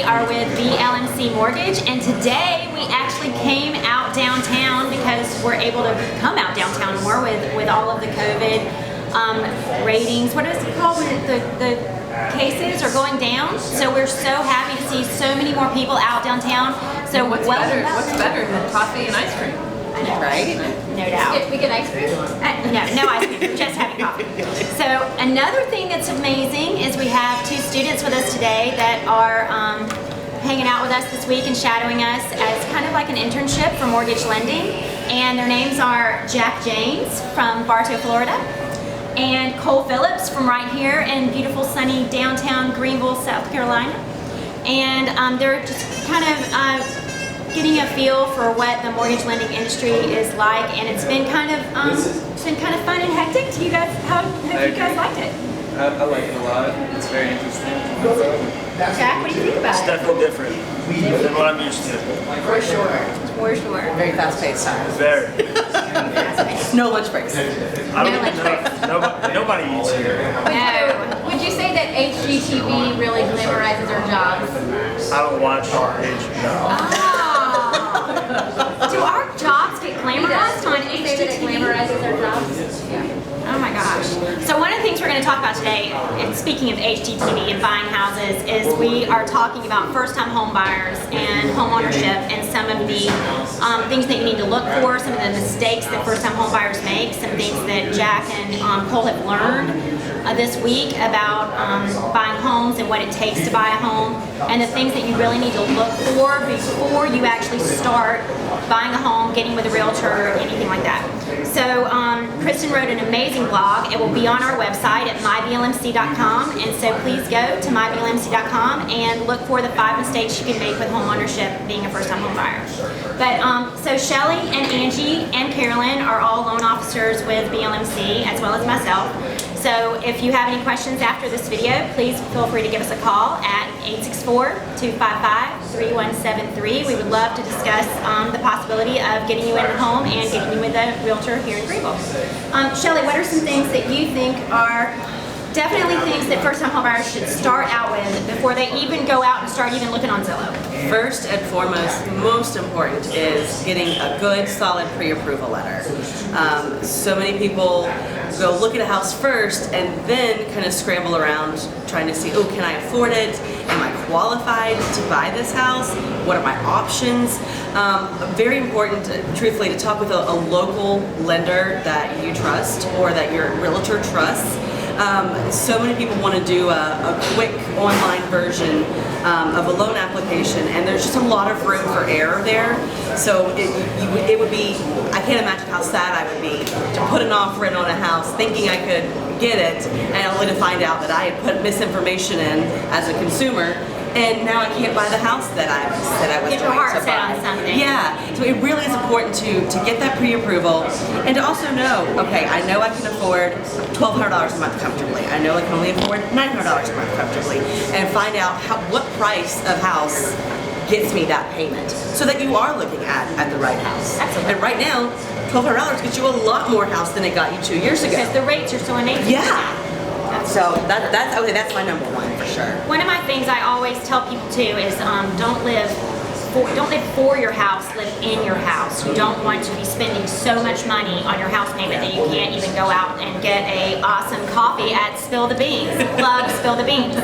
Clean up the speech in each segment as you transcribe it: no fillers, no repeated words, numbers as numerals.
are with BLMC Mortgage, and today we actually came out downtown because we're able to come out downtown more with all of the COVID ratings. What is it called? The cases are going down, so we're so happy to see so many more people out downtown. So what's better than coffee and ice cream? I know, right? No doubt. We get ice cream? No ice cream. We're just having coffee. So another thing that's amazing is we have two students with us today that are hanging out with us this week and shadowing us as kind of like an internship for mortgage lending. And their names are Jack James from Bartow, Florida, and Cole Phillips from right here in beautiful sunny downtown Greenville, South Carolina. And they're just kind of getting a feel for what the mortgage lending industry is like, and it's been kind of fun and hectic. Do you guys, how have you guys liked it? I like it a lot. It's very interesting. Jack, what do you think about It's it? definitely different than what I'm used to. For sure. For sure. Very fast-paced time. Very. No lunch breaks. I don't even know. Nobody eats here. No. Would you say that HGTV really glamorizes our jobs? I don't watch HBO. Do our jobs get glamorized on Would you say that it HGTV? glamorizes our jobs? Yeah. Oh my gosh. So one of the things we're going to talk about today, and speaking of HGTV and buying houses, is we are talking about first-time home buyers and home ownership and some of the things that you need to look for, some of the mistakes that first-time home buyers make, some things that Jack and Cole have learned this week about buying homes and what it takes to buy a home, and the things that you really need to look for before you actually start buying a home, getting with a realtor, anything like that. So Kristen wrote an amazing blog. It will be on our website at myblmc.com, and so please go to myblmc.com and look for the 5 mistakes you can make with home ownership being a first-time home buyer. But so Shelly and Angie and Carolyn are all loan officers with BLMC, as well as myself. So if you have any questions after this video, please feel free to give us a call at 864-255-3173. We would love to discuss the possibility of getting you in a home and getting you with a realtor here in Greenville. Shelly, what are some things that you think are definitely things that first-time homebuyers should start out with before they even go out and start even looking on Zillow? First and foremost, most important is getting a good, solid pre-approval letter. So many people go look at a house first and then kind of scramble around trying to see, oh, can I afford it? Am I qualified to buy this house? What are my options? Very important, truthfully, to talk with a local lender that you trust or that your realtor trusts. So many people want to do a quick online version of a loan application, and there's just a lot of room for error there. So it would be, I can't imagine how sad I would be to put an offer in on a house thinking I could get it, and only to find out that I had put misinformation in as a consumer, and now I can't buy the house that I was Get your going heart to set buy. on something. Yeah, so it really is important to get that pre-approval, and to also know, okay, I know I can afford $1,200 a month comfortably. I know I can only afford $900 a month comfortably, and find out what price of house gets me that payment, so that you are looking at the right house. Absolutely. And right now, $1,200 gets you a lot more house than it got you 2 years ago. Because the rates are so amazing. Yeah. So that's my number one for sure. One of my things I always tell people too is don't live for your house, live in your house. You don't want to be spending so much money on your house payment that you can't even go out and get a awesome coffee at Spill the Beans. Plug Spill the Beans.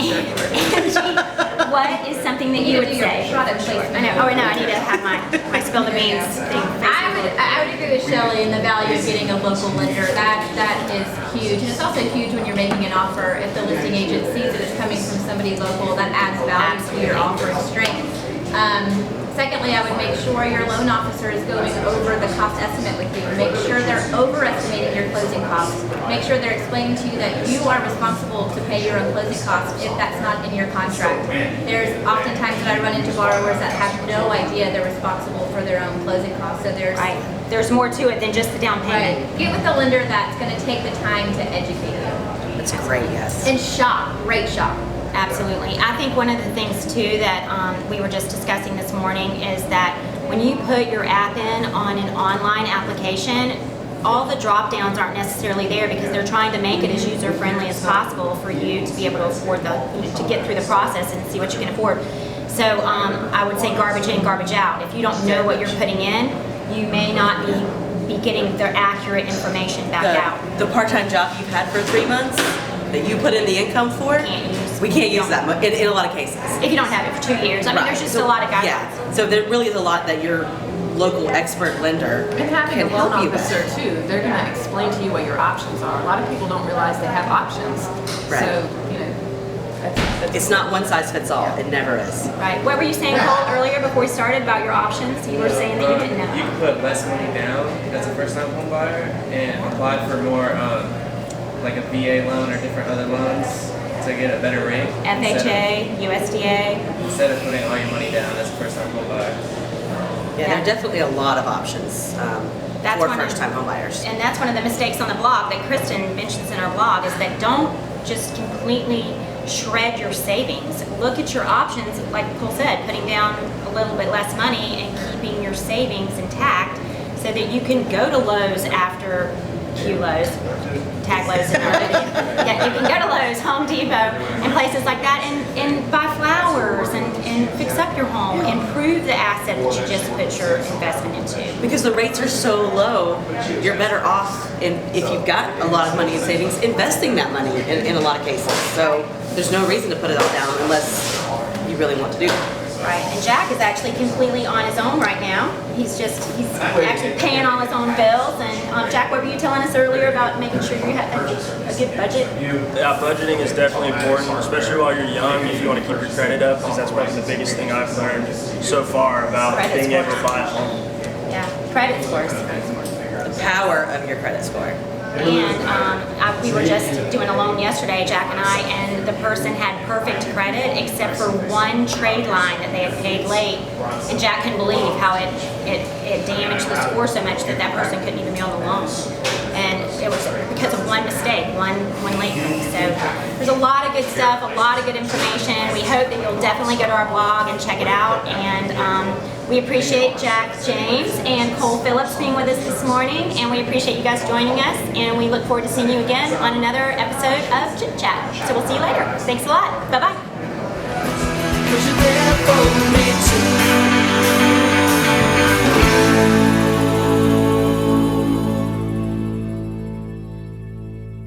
Angie, what is something that you would say? Product placement. I know. Oh, no, I need to have my Spill the Beans thing. I would agree with Shelly in the value of getting a local lender. That is huge, and it's also huge when you're making an offer. If the listing agent sees that it's coming from somebody local, that adds value to your offer and strength. Secondly, I would make sure your loan officer is going over the cost estimate with you. Make sure they're overestimating your closing costs. Make sure they're explaining to you that you are responsible to pay your own closing costs if that's not in your contract. There's oftentimes that I run into borrowers that have no idea they're responsible for their own closing costs. So There's more to it than just the down payment. Right. Get with a lender that's going to take the time to educate you. That's great, yes. And shop, rate shop. Absolutely. I think one of the things too that we were just discussing this morning is that when you put your app in on an online application, all the drop downs aren't necessarily there because they're trying to make it as user friendly as possible for you to be able to afford to get through the process and see what you can afford. So I would say garbage in, garbage out. If you don't know what you're putting in, you may not be getting the accurate information back out. The part-time job you've had for 3 months that you put in the income for, we can't use that much in a lot of cases. If you don't have it for 2 years. I mean, there's just a lot of guidelines. Yeah, so there really is a lot that your local expert lender And having can a loan help you officer with. too, they're going to explain to you what your options are. A lot of people don't realize they have options. Right. So, you know, that's It's not one size fits all. It never is. Right. What were you saying, Cole, earlier before we started about your options? You were saying that you didn't know. You can put less money down as a first-time home buyer and apply for more, like a VA loan or different other loans to get a better rate. FHA, USDA. Instead of putting all your money down as a first-time home buyer. Yeah, there are definitely a lot of options That's for one of- first-time home buyers. And that's one of the mistakes on the blog that Kristen mentions in our blog is that don't just completely shred your savings. Look at your options, like Cole said, putting down a little bit less money and keeping your savings intact so that you can go to Lowe's after Lowe's, tag Lowe's in our video. Yeah, you can go to Lowe's, Home Depot, and places like that and buy flowers and fix up your home and improve the asset that you just put your investment into. Because the rates are so low, you're better off if you've got a lot of money in savings, investing that money in a lot of cases. So there's no reason to put it all down unless you really want to do that. Right, and Jack is actually completely on his own right now. He's actually paying all his own bills. And Jack, what were you telling us earlier about making sure you have a good budget? Yeah, budgeting is definitely important, especially while you're young, if you want to keep your credit up, because that's probably the biggest thing I've learned so far about Credit being able to scores. buy a home. Yeah, credit scores. The power of your credit score. And we were just doing a loan yesterday, Jack and I, and the person had perfect credit except for one trade line that they had paid late. And Jack couldn't believe how it damaged the score so much that that person couldn't even be on the loan. And it was because of one mistake, one late fee. So there's a lot of good stuff, a lot of good information. We hope that you'll definitely go to our blog and check it out. And we appreciate Jack James and Cole Phillips being with us this morning, and we appreciate you guys joining us, and we look forward to seeing you again on another episode of Chit Chat. So we'll see you later. Thanks a lot. Bye-bye.